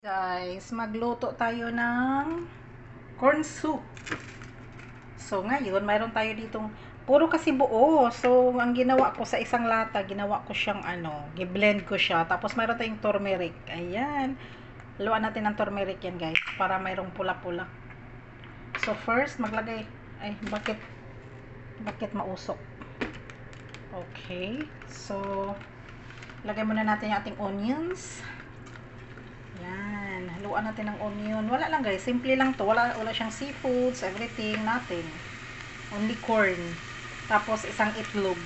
Guys, magluto tayo ng corn soup. So, ngayon, mayroon tayo ditong puro kasi buo. So, ang ginawa ko sa isang lata, ginawa ko siyang gi-blend ko siya. Tapos, mayroon tayong turmeric. Ayan. Haluan natin ng turmeric yan, guys, para mayroong pula-pula. So, first, maglagay. Ay, bakit mausok? Okay. So, lagay muna natin yung ating onions. Yan, haluan natin ng onion. Wala lang guys, simple lang to. Wala siyang seafoods, everything, nothing. Only corn. Tapos isang itlog.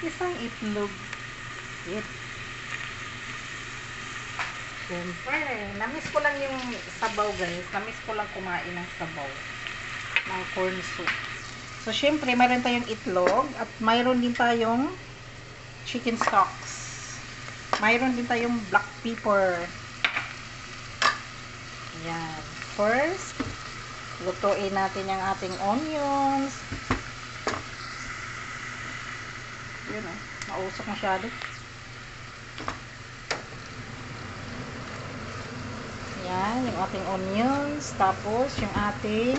Isang itlog. It. Siyempre, namiss ko lang yung sabaw guys. Namiss ko lang kumain ng sabaw. Ng corn soup. So, syempre, mayroon tayong itlog. At mayroon din tayong chicken stocks. Mayroon din tayong black pepper. Ayan. First, lutuin natin yung ating onions. Yun o. Mausok masyado. Ayan. Yung ating onions. Tapos, yung ating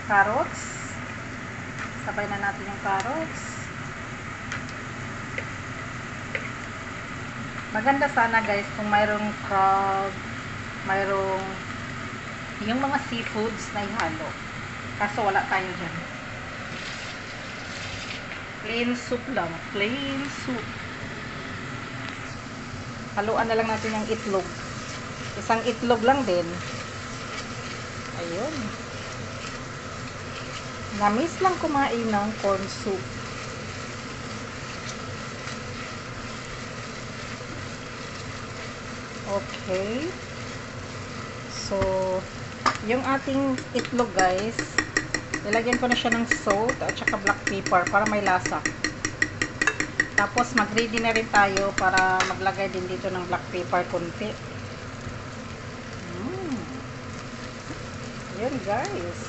carrots. Sabay na natin yung carrots. Maganda sana guys kung mayroong crab, mayroong yung mga seafoods na ihalo. Kaso wala tayo dyan. Plain soup lang. Plain soup. Haluan na lang natin yung itlog. Isang itlog lang din. Ayun. Namiss lang kumain ng corn soup. Okay. So, yung ating itlog guys, ilagyan ko na siya ng salt at saka black pepper para may lasa. Tapos, mag-ready na rin tayo para maglagay din dito ng black pepper konti. Yun guys.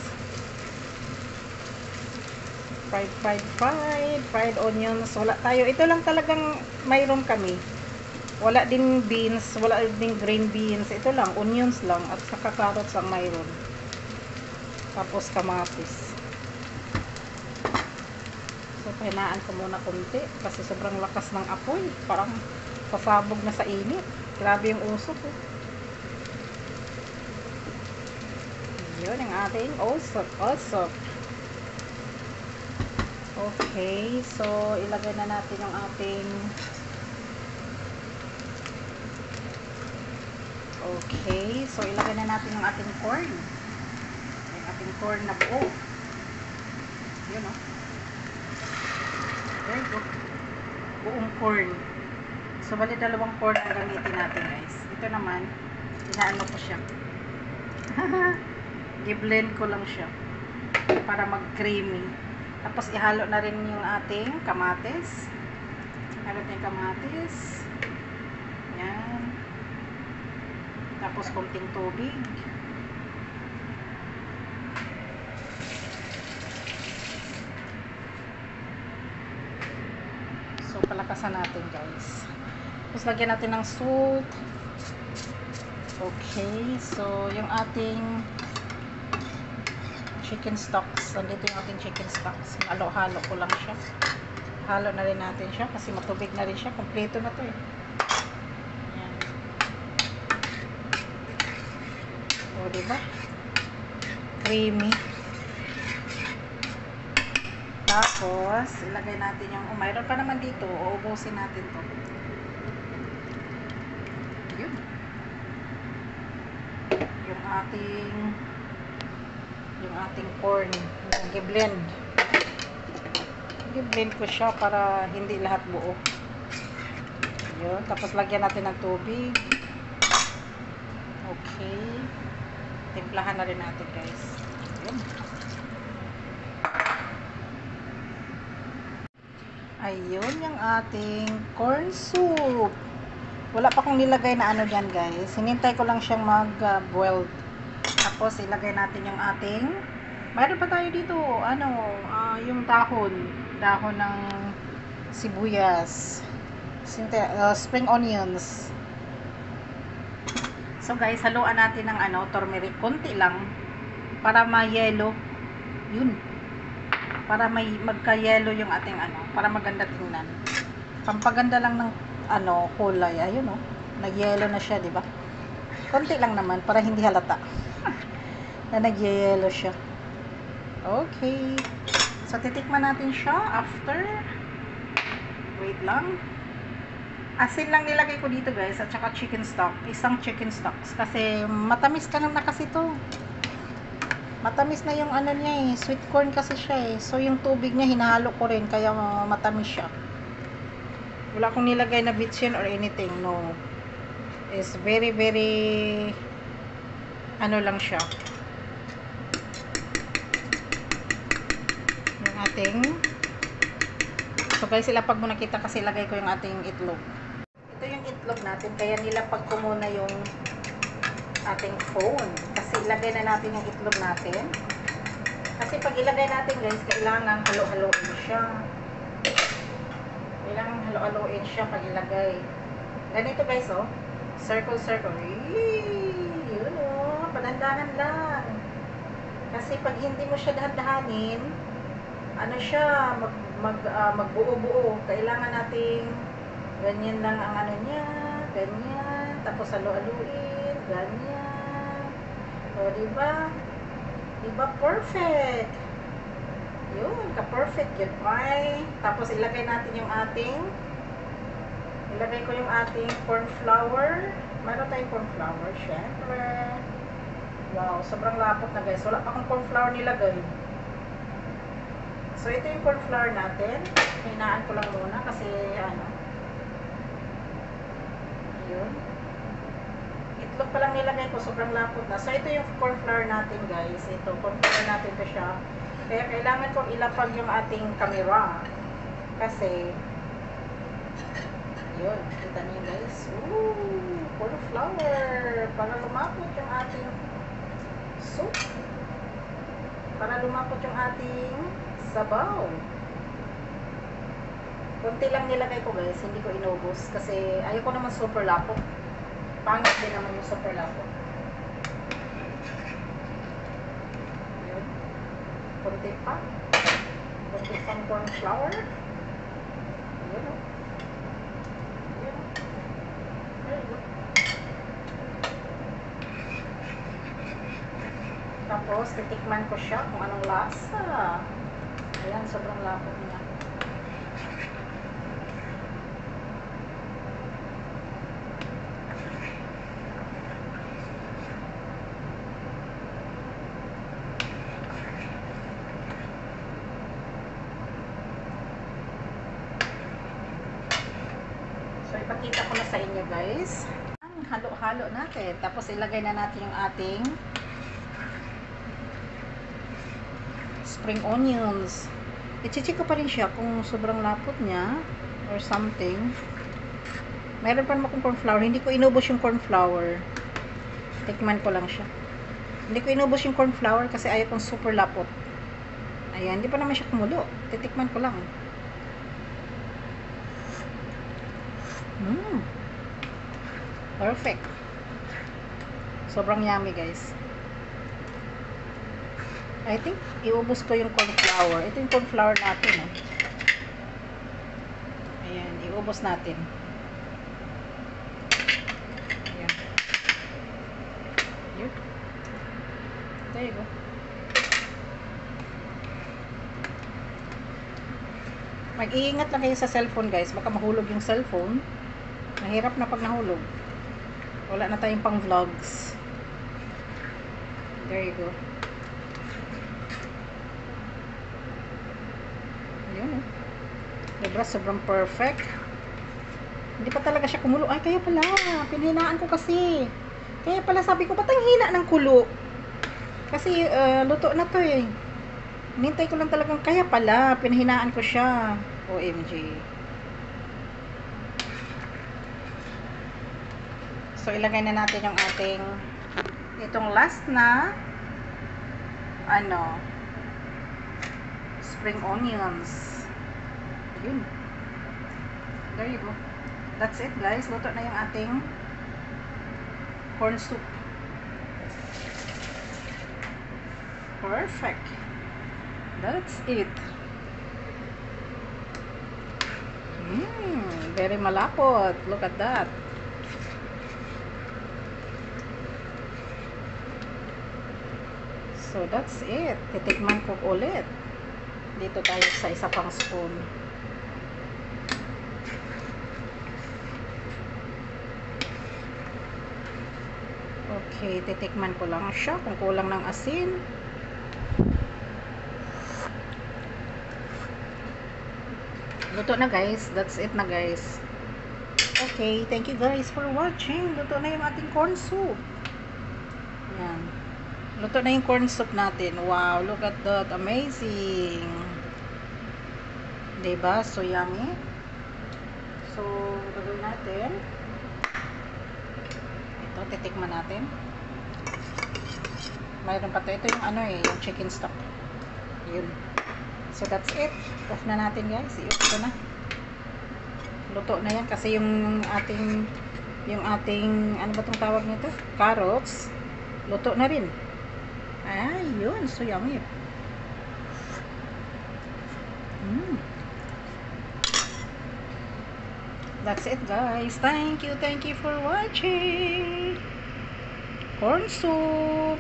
Fried onions. Wala tayo. Ito lang talagang mayroon kami. Wala din beans, wala din green beans. Ito lang, onions lang at saka carrots ang mayroon. Tapos kamatis. So, pahinaan ko muna konti kasi sobrang lakas ng apoy. Parang pasabog na sa init. Grabe yung usok. Yun ang ating usok. Okay, so ilagay na natin yung ating okay, so ilagay na natin yung ating corn. Yung ating corn na buo. Yun o. There you go. Buong corn. So, bali dalawang corn ang gamitin natin guys. Ito naman, inaano ko siya. I-blend ko lang siya. Para mag-creamy. Tapos, ihalo na rin yung ating kamatis. Ihalo natin yung kamatis. Yan. Tapos, konting tubig. So, palakasan natin guys. Tapos, lagyan natin ng salt. Okay. So, yung ating chicken stocks. Nandito yung ating chicken stocks. Halo-halo ko lang siya. Halo na rin natin siya kasi matubig na rin siya. Kompleto na to eh. Yan. O, diba? Creamy. Tapos, ilagay natin yung, mayroon pa naman dito. Uubusin natin to. Yun. Yung ating corn. I-blend. I-blend ko siya para hindi lahat buo. Yun. Tapos, lagyan natin ng tubig. Okay. Timplahan na rin natin guys. Yun. Ayun yung ating corn soup. Wala pa akong nilagay na ano dyan guys. Hinintay ko lang siyang mag-boiled. Tapos ilagay natin yung ating, mayroon pa tayo dito, yung dahon ng sibuyas, spring onions. So guys, haluan natin ng turmeric. Konti lang. Para ma-yellow. Yun. Para may magka-yellow yung ating para maganda tingnan. Pampaganda lang ng kulay. Ayun nag-yellow na siya, di ba? Konti lang naman para hindi halata. Na nag-yellow siya. Okay. So titikman natin siya after. Wait lang. Asin lang nilagay ko dito guys at saka chicken stock. Isang chicken stocks kasi matamis ka na kasi to. Matamis na yung niya sweet corn kasi siya so yung tubig niya hinahalo ko rin kaya matamis siya. Wala akong nilagay na bitchin or anything, no. It's very lang siya. Yung ating so guys, ilapag mo nakita kasi ilagay ko yung ating itlog. Ito yung itlog natin kaya nilapag ko muna yung ating phone kasi ilagay na natin yung itlog natin kasi pag ilagay natin guys kailangan halo-haloin siya pag ilagay ganito guys circle yun padandanan lang kasi pag hindi mo siya dahan-dahanin siya magbuo-buo kailangan nating ganyan lang ang niya ganyan tapos halo-haloin ganyan. O, diba? Diba perfect? Yun, ka-perfect yun. Ay, tapos ilagay natin yung ilagay ko yung ating corn flour. Mayroon tayong corn flour, syempre. Wow, sobrang lapot na guys. Wala pa akong corn flour nilagay. So, ito yung corn flour natin. Hinaan ko lang muna kasi, yun. Itlog pa lang nilagay ko, sobrang lapot na. So, ito yung corn flour natin, guys. Ito, corn flour natin to siya. Kaya, kailangan kong ilapag yung ating camera. Kasi, yun. Kita niyo, guys. Ooh, corn flour. Para lumapot yung ating soup. Para lumapot yung ating sabaw. Kunti lang nilagay ko, guys. Hindi ko inubos. Kasi, ayoko naman super lapot. Pangit din naman yung super lapot. Yun. Kunti pa. Kunti pang corn flour. Yun o. Yun o. There you go. Tapos, titikman ko siya kung anong lasa. Ayan, sobrang lapot niya. So, ipakita ko na sa inyo guys. Halo-halo natin. Tapos, ilagay na natin yung ating spring onions. I-check ko pa rin siya kung sobrang lapot niya or something. Meron pa naman akong corn flour. Hindi ko inubos yung corn flour. Tikman ko lang siya. Hindi ko inubos yung corn flour kasi ayaw kong super lapot. Ayan, hindi pa naman siya kumulo. Titikman ko lang. Perfect. Sobrang yummy, guys. I think, iubos ko yung corn flour. Ito yung corn flour natin, Ayan, iubos natin. Ayan. Yun. There you go. Mag-iingat lang kayo sa cellphone, guys. Baka mahulog yung cellphone. Mahirap na pag nahulog. Wala na tayong pang vlogs. There you go. Ayun, diba? Sobrang perfect. Hindi pa talaga siya kumulo. Ay, kaya pala. Pinhinaan ko kasi. Kaya pala sabi ko, ba't ang hina ng kulo? Kasi, luto na to eh. Nintay ko lang talagang, kaya pala. Pinhinaan ko siya. OMG. So, ilagay na natin yung ating itong last na spring onions. Yun. There you go. That's it, guys. Luto na yung ating corn soup. Perfect. That's it. Very malapot. Look at that. So, that's it. Titikman ko ulit. Dito tayo sa isa pang spoon. Okay, titikman ko lang siya kung kulang ng asin. Luto na guys. That's it na guys. Okay, thank you guys for watching. Luto na yung ating corn soup. Yan. Luto na yung corn soup natin. Wow, look at that. Amazing. Diba? So yummy. So, gagawin natin. Ito, titikman natin. Mayroon pa to. Ito yung ano yung chicken stock. Yun. So, that's it. Off na natin guys. I-off ko na. Luto na yan kasi yung ating ano ba itong tawag nito? Carrots. Luto na rin. Yun. So, yummy. That's it guys. Thank you for watching. Corn soup.